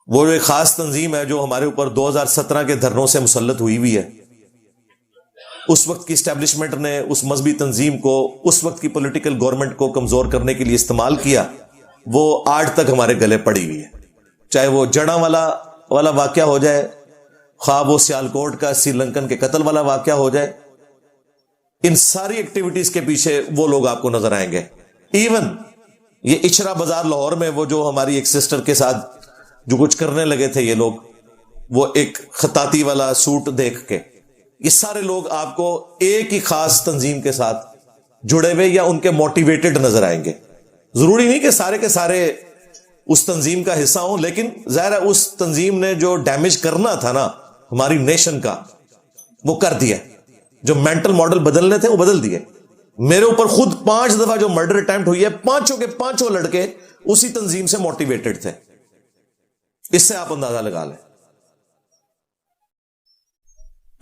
وہ ایک خاص تنظیم ہے جو ہمارے اوپر 2017 کے دھرنوں سے مسلط ہوئی ہے. اس وقت کی اسٹیبلشمنٹ نے اس مذہبی تنظیم کو اس وقت کی پولیٹیکل گورنمنٹ کو کمزور کرنے کے لیے استعمال کیا. وہ آج تک ہمارے گلے پڑی ہوئی ہے. چاہے وہ جڑاں والا واقعہ ہو جائے، خواہ وہ سیالکوٹ کا سری لنکن کے قتل والا واقعہ ہو جائے، ان ساری ایکٹیویٹیز کے پیچھے وہ لوگ آپ کو نظر آئیں گے. ایون یہ اچھرا بازار لاہور میں وہ جو ہماری ایک سسٹر کے ساتھ جو کچھ کرنے لگے تھے یہ لوگ، وہ ایک خطاطی والا سوٹ دیکھ کے، یہ سارے لوگ آپ کو ایک ہی خاص تنظیم کے ساتھ جڑے ہوئے یا ان کے موٹیویٹڈ نظر آئیں گے. ضروری نہیں کہ سارے کے سارے اس تنظیم کا حصہ ہوں، لیکن ظاہر ہے اس تنظیم نے جو ڈیمیج کرنا تھا نا ہماری نیشن کا وہ کر دیا. جو مینٹل ماڈل بدلنے تھے وہ بدل دیے. میرے اوپر خود 5 دفعہ جو مرڈر اٹیمپٹ ہوئی ہے، 5 کے 5 لڑکے اسی تنظیم سے موٹیویٹڈ تھے. اس سے آپ اندازہ لگا لیں.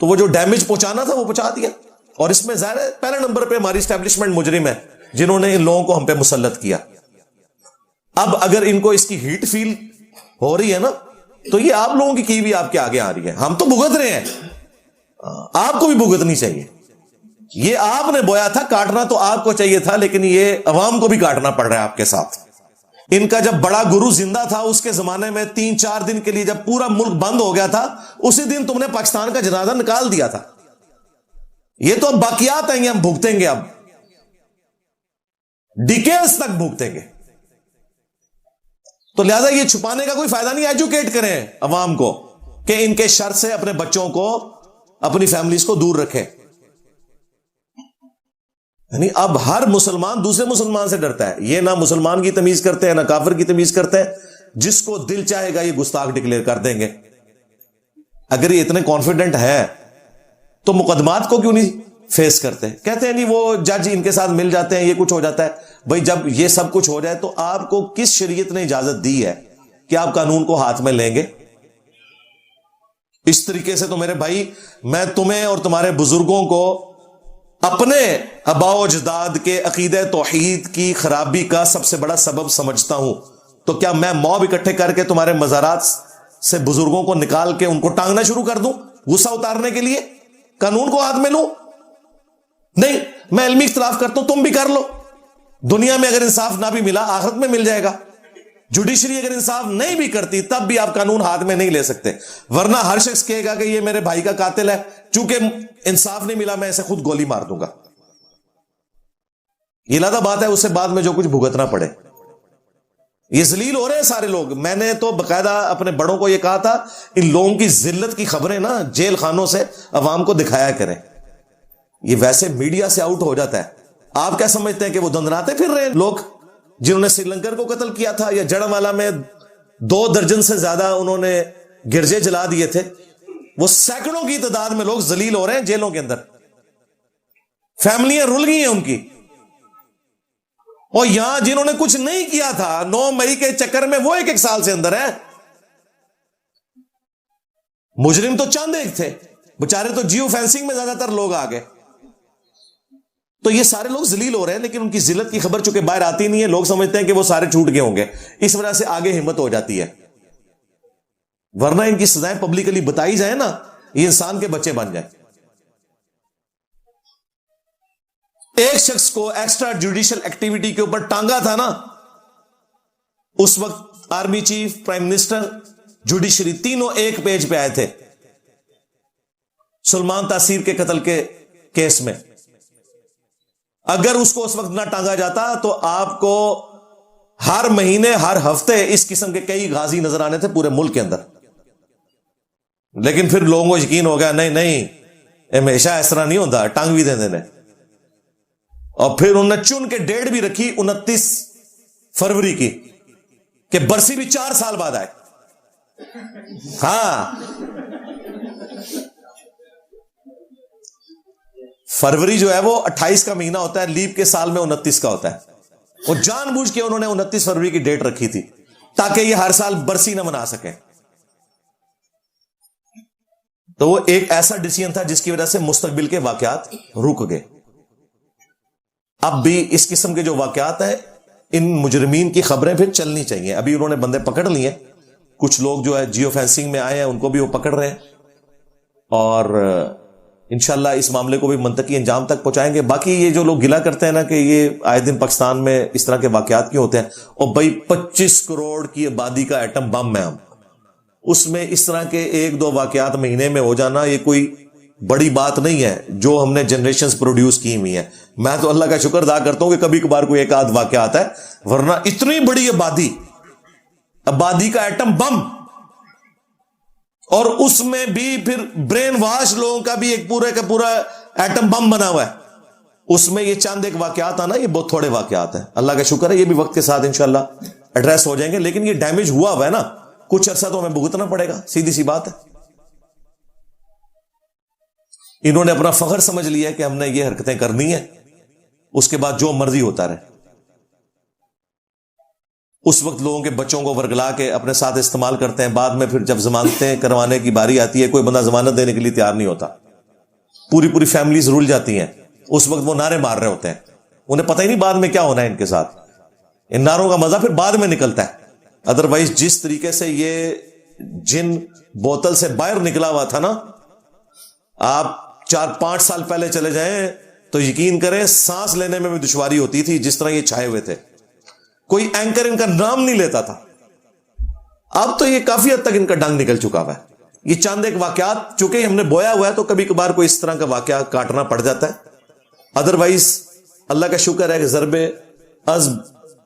تو وہ جو ڈیمیج پہنچانا تھا وہ پہنچا دیا. اور اس میں ظاہر ہے پہلے نمبر پہ ہماری اسٹیبلشمنٹ مجرم ہے جنہوں نے ان لوگوں کو ہم پہ مسلط کیا. اب اگر ان کو اس کی ہیٹ فیل ہو رہی ہے نا تو یہ آپ لوگوں کی بھی آپ کے آگے آ رہی ہے. ہم تو بھگت رہے ہیں، آپ کو بھی بھگتنی چاہیے. یہ آپ نے بویا تھا، کاٹنا تو آپ کو چاہیے تھا، لیکن یہ عوام کو بھی کاٹنا پڑ رہا ہے آپ کے ساتھ. ان کا جب بڑا گرو زندہ تھا اس کے زمانے میں 3-4 دن کے لیے جب پورا ملک بند ہو گیا تھا، اسی دن تم نے پاکستان کا جنازہ نکال دیا تھا. یہ تو اب باقیات ہیں، ہم بھگتیں گے، اب ڈیکیڈز تک بھگتیں گے. تو لہذا یہ چھپانے کا کوئی فائدہ نہیں. ایجوکیٹ کریں عوام کو کہ ان کے شر سے اپنے بچوں کو، اپنی فیملیز کو دور رکھیں. یعنی اب ہر مسلمان دوسرے مسلمان سے ڈرتا ہے. یہ نہ مسلمان کی تمیز کرتے ہیں نہ کافر کی تمیز کرتے ہیں. جس کو دل چاہے گا یہ گستاخ ڈکلیئر کر دیں گے. اگر یہ اتنے کانفیڈنٹ ہے تو مقدمات کو کیوں نہیں فیس کرتے؟ کہتے ہیں نہیں وہ جج ان کے ساتھ مل جاتے ہیں، یہ کچھ ہو جاتا ہے. بھائی جب یہ سب کچھ ہو جائے تو آپ کو کس شریعت نے اجازت دی ہے کہ آپ قانون کو ہاتھ میں لیں گے؟ اس طریقے سے تو میرے بھائی میں تمہیں اور تمہارے بزرگوں کو اپنے آباء و اجداد کے عقیدہ توحید کی خرابی کا سب سے بڑا سبب سمجھتا ہوں. تو کیا میں موب اکٹھے کر کے تمہارے مزارات سے بزرگوں کو نکال کے ان کو ٹانگنا شروع کر دوں غصہ اتارنے کے لیے؟ قانون کو ہاتھ میں لوں؟ نہیں، میں علمی اختلاف کرتا ہوں، تم بھی کر لو. دنیا میں اگر انصاف نہ بھی ملا آخرت میں مل جائے گا. جوڈیشری اگر انصاف نہیں بھی کرتی تب بھی آپ قانون ہاتھ میں نہیں لے سکتے، ورنہ ہر شخص کہے گا کہ یہ میرے بھائی کا قاتل ہے، چونکہ انصاف نہیں ملا میں اسے خود گولی مار دوں گا. یہ علیحدہ بات ہے، اس سے بعد میں جو کچھ بھگتنا پڑے. یہ ذلیل ہو رہے ہیں سارے لوگ. میں نے تو باقاعدہ اپنے بڑوں کو یہ کہا تھا ان لوگوں کی ذلت کی خبریں نا جیل خانوں سے عوام کو دکھایا کریں. یہ ویسے میڈیا سے آؤٹ ہو جاتا ہے. آپ کیا سمجھتے ہیں کہ وہ دندناتے پھر رہے لوگ جنہوں نے سری لنکن کو قتل کیا تھا، یا جڑم والا میں 2 درجن سے زیادہ انہوں نے گرجے جلا دیے تھے؟ وہ سینکڑوں کی تعداد میں لوگ ذلیل ہو رہے ہیں جیلوں کے اندر. فیملیاں رل گئی ہیں ان کی. اور یہاں جنہوں نے کچھ نہیں کیا تھا 9 مئی کے چکر میں وہ 1 سال سے اندر ہے. مجرم تو چند ایک تھے بےچارے، تو جیو فینسنگ میں زیادہ تر لوگ آ گئے. تو یہ سارے لوگ ذلیل ہو رہے ہیں، لیکن ان کی ذلت کی خبر چونکہ باہر آتی نہیں ہے، لوگ سمجھتے ہیں کہ وہ سارے چھوٹ گئے ہوں گے، اس وجہ سے آگے ہمت ہو جاتی ہے. ورنہ ان کی سزائیں پبلکلی بتائی جائیں نا، یہ انسان کے بچے بن جائیں. ایک شخص کو ایکسٹرا جوڈیشل ایکٹیویٹی کے اوپر ٹانگا تھا نا، اس وقت army chief, prime minister, judiciary تینوں ایک پیج پہ آئے تھے سلمان تاثیر کے قتل کے کیس میں. اگر اس کو اس وقت نہ ٹانگا جاتا تو آپ کو ہر مہینے ہر ہفتے اس قسم کے کئی غازی نظر آنے تھے پورے ملک کے اندر. لیکن پھر لوگوں کو یقین ہو گیا نہیں ہمیشہ اس طرح نہیں ہوتا، ٹانگ بھی دے دینے. اور پھر انہوں نے چن کے ڈیٹ بھی رکھی 29 فروری کی کہ برسی بھی 4 سال بعد آئے. ہاں، فروری جو ہے وہ 28 کا مہینہ ہوتا ہے، لیپ کے سال میں 29 کا ہوتا ہے. وہ جان بوجھ کے انہوں نے 29 فروری کی ڈیٹ رکھی تھی تاکہ یہ ہر سال برسی نہ منا سکے. تو وہ ایک ایسا ڈیسیژن تھا جس کی وجہ سے مستقبل کے واقعات رک گئے. اب بھی اس قسم کے جو واقعات ہیں ان مجرمین کی خبریں پھر چلنی چاہیے. ابھی انہوں نے بندے پکڑ لیے کچھ لوگ جو ہے جیو فینسنگ میں آئے ہیں ان کو بھی وہ پکڑ رہے ہیں، اور انشاءاللہ اس معاملے کو بھی منطقی انجام تک پہنچائیں گے۔ باقی یہ جو لوگ گلا کرتے ہیں نا کہ یہ آئے دن پاکستان میں اس طرح کے واقعات کیوں ہوتے ہیں، اور بھائی 25 کروڑ کی آبادی کا ایٹم بم ہے ہم، اس میں اس طرح کے 1-2 واقعات مہینے میں ہو جانا یہ کوئی بڑی بات نہیں ہے جو ہم نے جنریشنز پروڈیوس کی ہوئی ہیں۔ میں تو اللہ کا شکر ادا کرتا ہوں کہ کبھی کبھار کوئی ایک آدھ واقعہ آتا ہے، ورنہ اتنی بڑی آبادی کا ایٹم بم، اور اس میں بھی پھر برین واش لوگوں کا بھی ایک پورے کا پورا ایٹم بم بنا ہوا ہے، اس میں یہ چند ایک واقعات آنا یہ بہت تھوڑے واقعات ہیں۔ اللہ کا شکر ہے یہ بھی وقت کے ساتھ انشاءاللہ ایڈریس ہو جائیں گے، لیکن یہ ڈیمیج ہوا ہے نا، کچھ عرصہ تو ہمیں بھگتنا پڑے گا، سیدھی سی بات ہے۔ انہوں نے اپنا فخر سمجھ لیا کہ ہم نے یہ حرکتیں کرنی ہیں، اس کے بعد جو مرضی ہوتا رہے۔ اس وقت لوگوں کے بچوں کو ورگلا کے اپنے ساتھ استعمال کرتے ہیں، بعد میں پھر جب ضمانتیں کروانے کی باری آتی ہے کوئی بندہ ضمانت دینے کے لیے تیار نہیں ہوتا، پوری فیملیز رول جاتی ہیں، اس وقت وہ نعرے مار رہے ہوتے ہیں، انہیں پتہ ہی نہیں بعد میں کیا ہونا ہے ان کے ساتھ، ان نعروں کا مزہ پھر بعد میں نکلتا ہے۔ ادروائز جس طریقے سے یہ جن بوتل سے باہر نکلا ہوا تھا نا، آپ 4-5 سال پہلے چلے جائیں تو یقین کریں سانس لینے میں بھی دشواری ہوتی تھی، جس طرح یہ چھائے ہوئے تھے، کوئی اینکر ان کا نام نہیں لیتا تھا۔ اب تو یہ کافی حد تک ان کا ڈنگ نکل چکا ہوا ہے۔ یہ چند ایک واقعات چونکہ ہم نے بویا ہوا ہے تو کبھی کبھار کوئی اس طرح کا واقعہ کاٹنا پڑ جاتا ہے، ادروائز اللہ کا شکر ہے کہ ضرب عزم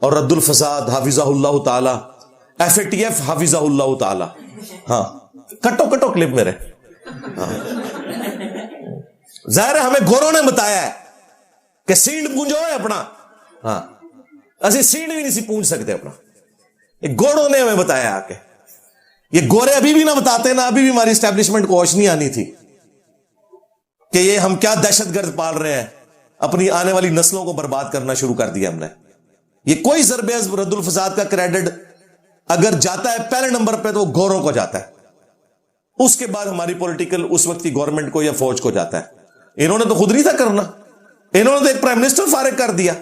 اور رد الفساد حافظہ اللہ تعالی، FATF حافظہ اللہ تعالی، ہاں کٹو کلپ میرے، ہاں ظاہر ہے ہمیں گوروں نے بتایا ہے کہ سینڈ پونجو ہے اپنا، ہاں اسی سینڈ بھی نہیں سی پونج سکتے اپنا، یہ گوروں نے ہمیں بتایا آ کے۔ یہ گورے ابھی بھی نہ بتاتے نا، ابھی بھی ہماری اسٹیبلشمنٹ کو ہوش نہیں آنی تھی کہ یہ ہم کیا دہشت گرد پال رہے ہیں، اپنی آنے والی نسلوں کو برباد کرنا شروع کر دیا ہم نے۔ یہ کوئی ضرب عزم رد الفساد کا کریڈٹ اگر جاتا ہے پہلے نمبر پہ تو وہ گوروں کو جاتا ہے، اس کے بعد ہماری پولیٹیکل اس وقت کی گورنمنٹ کو یا فوج کو جاتا ہے۔ انہوں نے تو خود نہیں تھا کرنا، انہوں نے تو ایک پرائم منسٹر فارغ کر دیا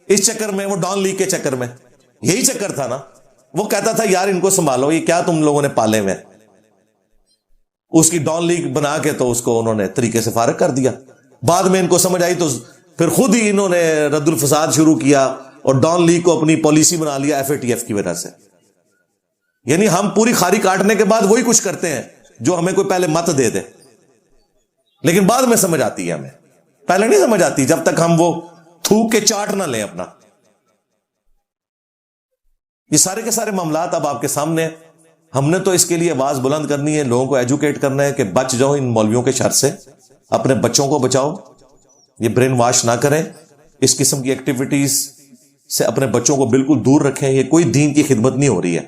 اس چکر میں، وہ ڈان لیگ کے چکر میں، یہی چکر تھا نا، وہ کہتا تھا یار ان کو سنبھالو، یہ کیا تم لوگوں نے پالے ہوئے، اس کی ڈان لیگ بنا کے تو اس کو انہوں نے طریقے سے فارغ کر دیا۔ بعد میں ان کو سمجھ آئی تو پھر خود ہی انہوں نے رد الفساد شروع کیا اور ڈان لیگ کو اپنی پالیسی بنا لیا FATF کی وجہ سے۔ یعنی ہم پوری کھاری کاٹنے کے بعد وہی کچھ کرتے ہیں جو ہمیں کوئی پہلے مت دے دے، لیکن بعد میں سمجھ آتی ہے ہمیں، پہلے نہیں سمجھ آتی جب تک ہم وہ تھوک کے چاٹ نہ لیں اپنا۔ یہ سارے کے سارے معاملات اب آپ کے سامنے ہیں، ہم نے تو اس کے لیے آواز بلند کرنی ہے، لوگوں کو ایجوکیٹ کرنا ہے کہ بچ جاؤ ان مولویوں کے شر سے، اپنے بچوں کو بچاؤ، یہ برین واش نہ کریں، اس قسم کی ایکٹیویٹیز سے اپنے بچوں کو بالکل دور رکھیں، یہ کوئی دین کی خدمت نہیں ہو رہی ہے۔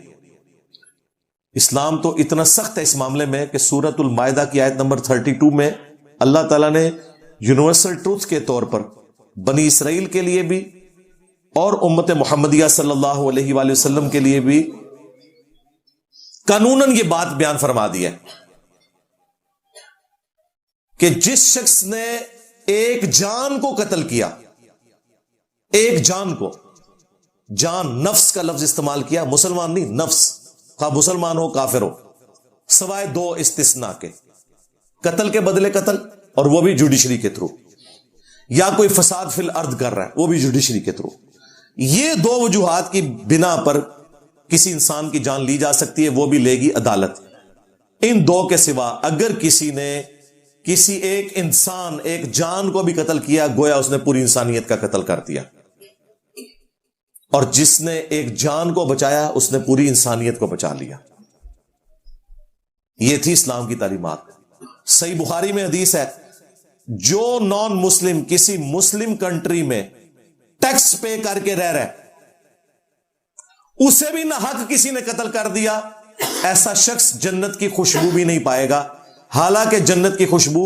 اسلام تو اتنا سخت ہے اس معاملے میں کہ سورۃ المائدہ کی آیت نمبر 32 میں اللہ تعالیٰ نے یونیورسل ٹروتھ کے طور پر بنی اسرائیل کے لیے بھی اور امت محمدیہ صلی اللہ علیہ وآلہ وسلم کے لیے بھی قانوناً یہ بات بیان فرما دی ہے کہ جس شخص نے ایک جان کو قتل کیا، ایک جان کو، جان نفس کا لفظ استعمال کیا، مسلمان نہیں، نفس، خواہ مسلمان ہو کافر ہو، سوائے 2 استثناء کے، قتل کے بدلے قتل اور وہ بھی جوڈیشری کے تھرو، یا کوئی فساد فی الارض کر رہا ہے وہ بھی جوڈیشری کے تھرو، یہ 2 وجوہات کی بنا پر کسی انسان کی جان لی جا سکتی ہے، وہ بھی لے گی عدالت۔ ان 2 کے سوا اگر کسی نے کسی ایک انسان، ایک جان کو بھی قتل کیا، گویا اس نے پوری انسانیت کا قتل کر دیا، اور جس نے ایک جان کو بچایا اس نے پوری انسانیت کو بچا لیا۔ یہ تھی اسلام کی تعلیمات۔ صحیح بخاری میں حدیث ہے، جو نان مسلم کسی مسلم کنٹری میں ٹیکس پے کر کے رہ رہا ہے، اسے بھی نہ حق کسی نے قتل کر دیا، ایسا شخص جنت کی خوشبو بھی نہیں پائے گا، حالانکہ جنت کی خوشبو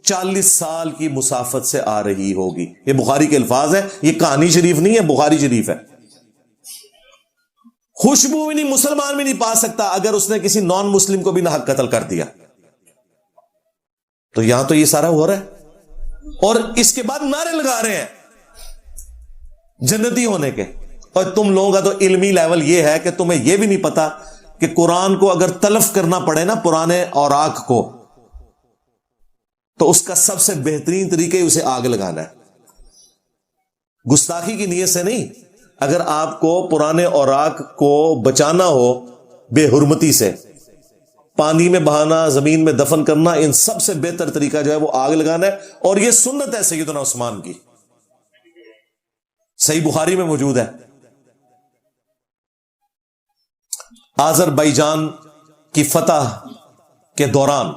40 سال کی مسافت سے آ رہی ہوگی۔ یہ بخاری کے الفاظ ہے، یہ کہانی شریف نہیں ہے، بخاری شریف ہے۔ خوشبو بھی نہیں، مسلمان بھی نہیں پا سکتا اگر اس نے کسی نان مسلم کو بھی نہ حق قتل کر دیا۔ تو یہاں تو یہ سارا ہو رہا ہے، اور اس کے بعد نعرے لگا رہے ہیں جنتی ہونے کے، اور تم لوگوں کا تو علمی لیول یہ ہے کہ تمہیں یہ بھی نہیں پتا کہ قرآن کو اگر تلف کرنا پڑے نا پرانے اوراق کو، تو اس کا سب سے بہترین طریقہ ہی اسے آگ لگانا ہے، گستاخی کی نیت سے نہیں۔ اگر آپ کو پرانے اوراق کو بچانا ہو بے حرمتی سے، پانی میں بہانا، زمین میں دفن کرنا، ان سب سے بہتر طریقہ جو ہے وہ آگ لگانا ہے، اور یہ سنت ہے سیدنا عثمان کی، صحیح بخاری میں موجود ہے۔ آذربائیجان کی فتح کے دوران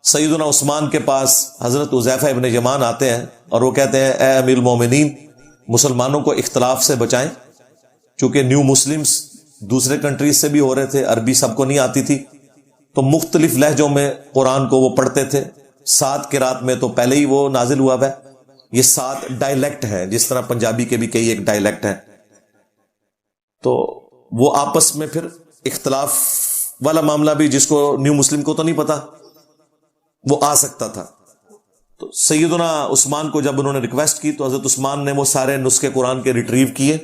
سیدنا عثمان کے پاس حضرت حذیفہ ابن یمان آتے ہیں اور وہ کہتے ہیں اے امیر المومنین، مسلمانوں کو اختلاف سے بچائیں، چونکہ نیو مسلمز دوسرے کنٹریز سے بھی ہو رہے تھے، عربی سب کو نہیں آتی تھی، تو مختلف لہجوں میں قرآن کو وہ پڑھتے تھے۔ 7 قرات میں تو پہلے ہی وہ نازل ہوا ہے، یہ 7 ڈائلیکٹ ہیں، جس طرح پنجابی کے بھی کئی ایک ڈائلیکٹ ہیں، تو وہ آپس میں پھر اختلاف والا معاملہ بھی جس کو نیو مسلم کو تو نہیں پتا وہ آ سکتا تھا۔ تو سیدنا عثمان کو جب انہوں نے ریکویسٹ کی تو حضرت عثمان نے وہ سارے نسخے قرآن کے ریٹریو کیے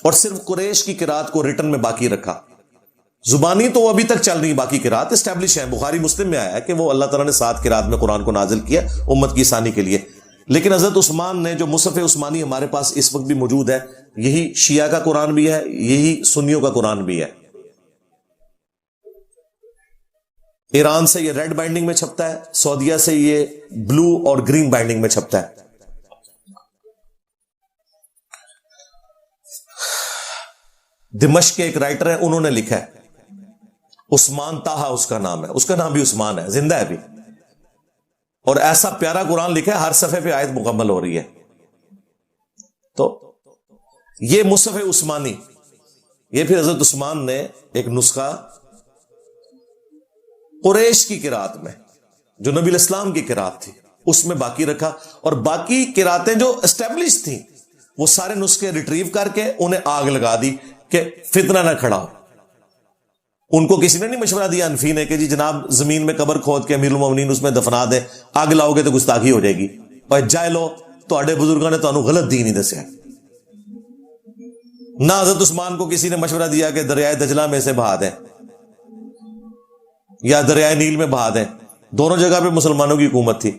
اور صرف قریش کی قرات کو ریٹن میں باقی رکھا۔ زبانی تو وہ ابھی تک چل رہی، باقی قرات اسٹیبلش ہیں، بخاری مسلم میں آیا ہے کہ وہ اللہ تعالیٰ نے 7 قرات میں قرآن کو نازل کیا امت کی آسانی کے لیے، لیکن حضرت عثمان نے جو مصحف عثمانی ہمارے پاس اس وقت بھی موجود ہے، یہی شیعہ کا قرآن بھی ہے، یہی سنیوں کا قرآن بھی ہے۔ ایران سے یہ ریڈ بائنڈنگ میں چھپتا ہے، سعودیہ سے یہ بلو اور گرین بائنڈنگ میں چھپتا ہے۔ دمشق کے ایک رائٹر ہے، انہوں نے لکھا ہے، عثمان طاہا اس کا نام ہے، اس کا نام بھی عثمان ہے، زندہ ہے بھی، اور ایسا پیارا قرآن لکھا ہے، ہر صفحے پہ آیت مکمل ہو رہی ہے۔ تو یہ مصحف عثمانی، یہ پھر حضرت عثمان نے ایک نسخہ قریش کی قرات میں جو نبی الاسلام کی قرات تھی اس میں باقی رکھا، اور باقی قراتیں جو اسٹیبلش تھیں وہ سارے نسخے ریٹریو کر کے انہیں آگ لگا دی کہ فتنہ نہ کھڑا ہو۔ ان کو کسی نے نہیں مشورہ دیا انفی نے کہ جی جناب زمین میں قبر کھود کے امیر المومنین اس میں دفنا دیں، آگ لاؤ گے تو گستاخی ہو جائے گی، اور جاہلو تہاڈے بزرگوں نے تانوں غلط دین ہی دسیا۔ نہ حضرت عثمان کو کسی نے مشورہ دیا کہ دریائے دجلہ میں سے بہا دیں یا دریائے نیل میں بہا دیں، دونوں جگہ پہ مسلمانوں کی حکومت تھی۔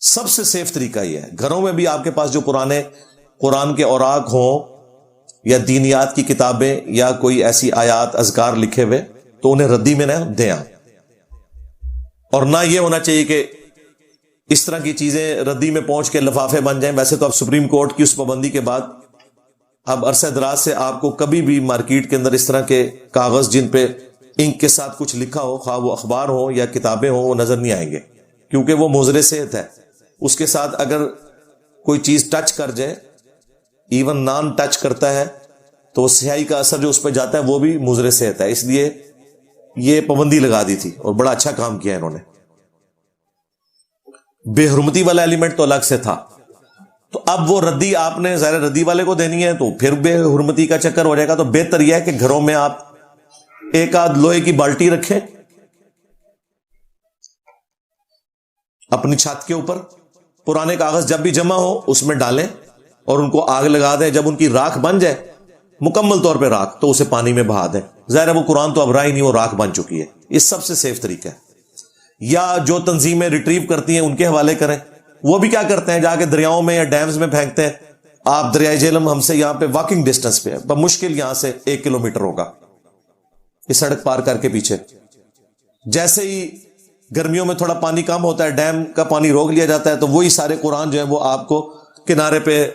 سب سے سیف طریقہ یہ ہے، گھروں میں بھی آپ کے پاس جو پرانے قرآن کے اوراق ہوں یا دینیات کی کتابیں یا کوئی ایسی آیات اذکار لکھے ہوئے، تو انہیں ردی میں نہ دیں، اور نہ یہ ہونا چاہیے کہ اس طرح کی چیزیں ردی میں پہنچ کے لفافے بن جائیں۔ ویسے تو اب سپریم کورٹ کی اس پابندی کے بعد اب عرصہ دراز سے آپ کو کبھی بھی مارکیٹ کے اندر اس طرح کے کاغذ جن پہ انک کے ساتھ کچھ لکھا ہو، خواہ وہ اخبار ہو یا کتابیں ہوں، وہ نظر نہیں آئیں گے، کیونکہ وہ مضر صحت ہے۔ اس کے ساتھ اگر کوئی چیز ٹچ کر جائے، ایون نان ٹچ کرتا ہے، تو سیاہی کا اثر جو اس پہ جاتا ہے وہ بھی مضر صحت ہے، اس لیے یہ پابندی لگا دی تھی، اور بڑا اچھا کام کیا انہوں نے۔ بے حرمتی والا ایلیمنٹ تو الگ سے تھا، تو اب وہ ردی آپ نے ظاہر ردی والے کو دینی ہے تو پھر بے حرمتی کا چکر ہو جائے گا۔ تو بہتر یہ ہے کہ گھروں میں آپ ایک آدھ لوہے کی بالٹی رکھیں اپنی چھت کے اوپر، پرانے کاغذ جب بھی جمع ہو اس میں ڈالیں اور ان کو آگ لگا دیں۔ جب ان کی راکھ بن جائے مکمل طور پہ راکھ، تو اسے پانی میں بہا دیں۔ ظاہر ہے وہ قرآن تو اب رہا ہی نہیں، وہ راکھ بن چکی ہے۔ یہ سب سے سیف طریقہ ہے۔ یا جو تنظیمیں ریٹریو کرتی ہیں ان کے حوالے کریں، وہ بھی کیا کرتے ہیں، جا کے دریاؤں میں یا ڈیمز میں پھینکتے ہیں۔ آپ دریائے جہلم ہم سے یہاں پہ واکنگ ڈسٹنس پہ ہے، بمشکل یہاں سے 1 کلومیٹر ہوگا، یہ سڑک پار کر کے پیچھے۔ جیسے ہی گرمیوں میں تھوڑا پانی کم ہوتا ہے، ڈیم کا پانی روک لیا جاتا ہے، تو وہی سارے قرآن جو ہیں وہ آپ کو کنارے پہ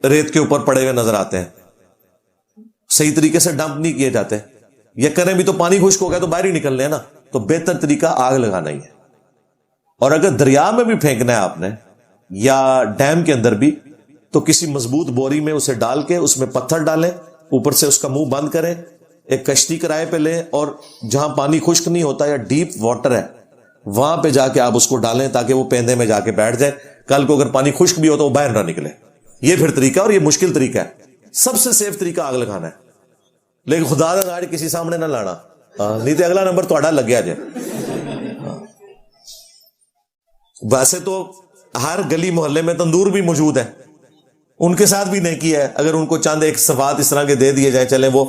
ریت کے اوپر پڑے ہوئے نظر آتے ہیں۔ صحیح طریقے سے ڈمپ نہیں کیے جاتے، یا کریں بھی تو پانی خشک ہو گیا تو باہر ہی نکل لیں نا۔ تو بہتر طریقہ آگ لگانا ہی ہے۔ اور اگر دریا میں بھی پھینکنا ہے آپ نے یا ڈیم کے اندر بھی، تو کسی مضبوط بوری میں اسے ڈال کے اس میں پتھر ڈالیں، اوپر سے اس کا منہ بند کریں، ایک کشتی کرائے پہ لیں، اور جہاں پانی خشک نہیں ہوتا یا ڈیپ واٹر ہے وہاں پہ جا کے آپ اس کو ڈالیں تاکہ وہ پیندے میں جا کے بیٹھ جائے۔ کل کو اگر پانی خشک بھی ہو تو وہ باہر نہ نکلے۔ یہ پھر طریقہ، اور یہ مشکل طریقہ ہے، سب سے سیف طریقہ آگ لگانا ہے۔ لیکن خدا دا گاڑی کسی سامنے نہ لانا، نہیں تو اگلا نمبر تھوڑا لگیا جائے۔ ویسے تو ہر گلی محلے میں تندور بھی موجود ہے، ان کے ساتھ بھی نیکی ہے. اگر ان کو چاند ایک صفات اس طرح کے دے دیے جائیں, چلیں وہ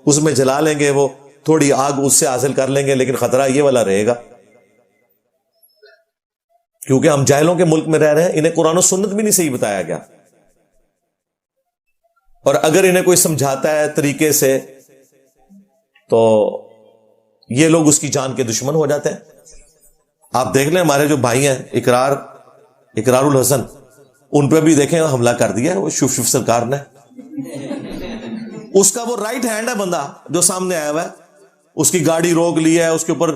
اس میں جلا لیں گے, وہ تھوڑی آگ اس سے حاصل کر لیں گے, لیکن خطرہ یہ والا رہے گا کیونکہ ہم جاہلوں کے ملک میں رہ رہے ہیں, انہیں قرآن و سنت بھی نہیں صحیح بتایا گیا. اور اگر انہیں کوئی سمجھاتا ہے طریقے سے تو یہ لوگ اس کی جان کے دشمن ہو جاتے ہیں. آپ دیکھ لیں ہمارے جو بھائی ہیں اقرار الحسن, ان پہ بھی دیکھیں حملہ کر دیا وہ شف سرکار نے. اس کا وہ رائٹ ہینڈ ہے بندہ جو سامنے آیا ہوا ہے, اس کی گاڑی روک لی ہے, اس کے اوپر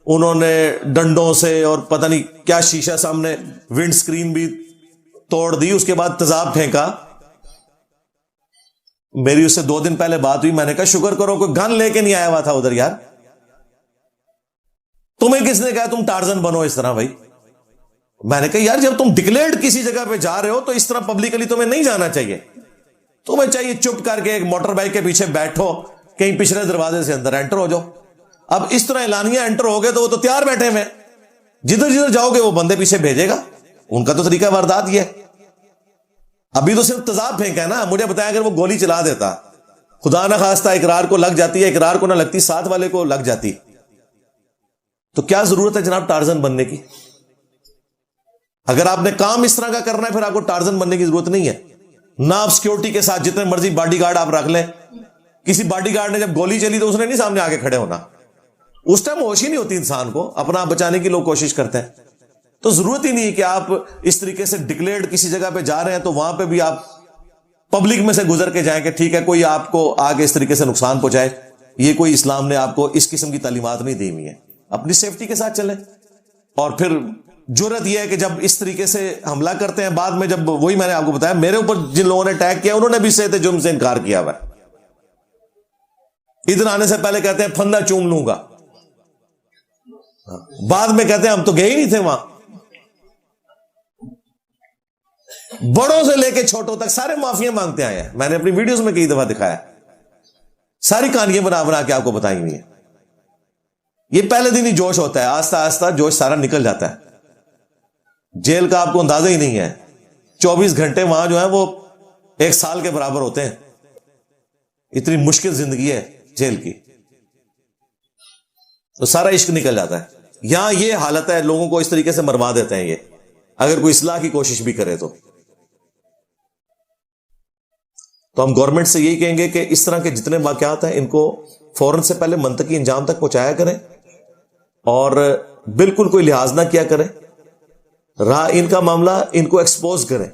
انہوں نے ڈنڈوں سے اور پتہ نہیں کیا شیشہ سامنے ونڈ سکرین بھی توڑ دی, اس کے بعد تیزاب پھینکا. میری اس سے 2 دن پہلے بات ہوئی, میں نے کہا شکر کرو کوئی گن لے کے نہیں آیا ہوا تھا ادھر یار. تمہیں کس نے کہا تم ٹارزن بنو اس طرح بھائی؟ میں نے کہا یار جب تم ڈکلیئرڈ کسی جگہ پہ جا رہے ہو تو اس طرح پبلکلی تمہیں نہیں جانا چاہیے. تمہیں چاہیے چپ کر کے ایک موٹر بائک کے پیچھے بیٹھو, کہیں پچھلے دروازے سے اندر انٹر ہو جاؤ. اب اس طرح اعلانیہ انٹر ہو گئے تو وہ تو تیار بیٹھے ہوئے, جدھر جدھر جاؤ گے وہ بندے پیچھے بھیجے گا. ان کا تو طریقہ واردات یہ ہے. ابھی تو صرف تیزاب پھینکا ہے نا, مجھے بتایا اگر وہ گولی چلا دیتا, خدا نہ خواستہ اقرار کو لگ جاتی ہے, اقرار کو نہ لگتی ساتھ والے کو لگ جاتی, تو کیا ضرورت ہے جناب ٹارزن بننے کی؟ اگر آپ نے کام اس طرح کا کرنا ہے پھر آپ کو ٹارزن بننے کی ضرورت نہیں ہے. نہ آپ سیکورٹی کے ساتھ جتنے مرضی باڈی گارڈ آپ رکھ لیں, کسی باڈی گارڈ نے جب گولی چلی تو اس نے نہیں سامنے آگے کھڑے ہونا, اس ٹائم ہوش ہی نہیں ہوتی انسان کو, اپنا آپ بچانے کی لوگ کوشش کرتے ہیں. تو ضرورت ہی نہیں کہ آپ اس طریقے سے ڈکلیئرڈ کسی جگہ پہ جا رہے ہیں تو وہاں پہ بھی آپ پبلک میں سے گزر کے جائیں کہ ٹھیک ہے کوئی آپ کو آگے اس طریقے سے نقصان پہنچائے. یہ کوئی اسلام نے آپ کو اس قسم کی تعلیمات نہیں دی ہوئی ہے. اپنی سیفٹی کے ساتھ چلیں. اور پھر جرت یہ ہے کہ جب اس طریقے سے حملہ کرتے ہیں, بعد میں جب وہی میں نے آپ کو بتایا میرے اوپر جن لوگوں نے اٹیک کیا انہوں نے بھی صحت جرم سے انکار کیا ہوا ہے. ادھر آنے سے پہلے کہتے ہیں پھندا چوم لوں گا, بعد میں کہتے ہیں ہم تو گئے ہی نہیں تھے وہاں. بڑوں سے لے کے چھوٹوں تک سارے معافیاں مانگتے آئے ہیں. میں نے اپنی ویڈیوز میں کئی دفعہ دکھایا, ساری کہانیاں بنا بنا کے آپ کو بتائی ہوئی ہیں. یہ پہلے دن ہی جوش ہوتا ہے, آہستہ آہستہ جوش سارا نکل جاتا ہے. جیل کا آپ کو اندازہ ہی نہیں ہے, 24 گھنٹے وہاں جو ہے وہ 1 سال کے برابر ہوتے ہیں. اتنی مشکل زندگی ہے جیل کی, تو سارا عشق نکل جاتا ہے. یہاں یہ حالت ہے, لوگوں کو اس طریقے سے مروا دیتے ہیں یہ, اگر کوئی اصلاح کی کوشش بھی کرے تو ہم گورنمنٹ سے یہی کہیں گے کہ اس طرح کے جتنے واقعات ہیں ان کو فوراً سے پہلے منطقی انجام تک پہنچایا کریں اور بالکل کوئی لحاظ نہ کیا کریں. رہا ان کا معاملہ, ان کو ایکسپوز کریں.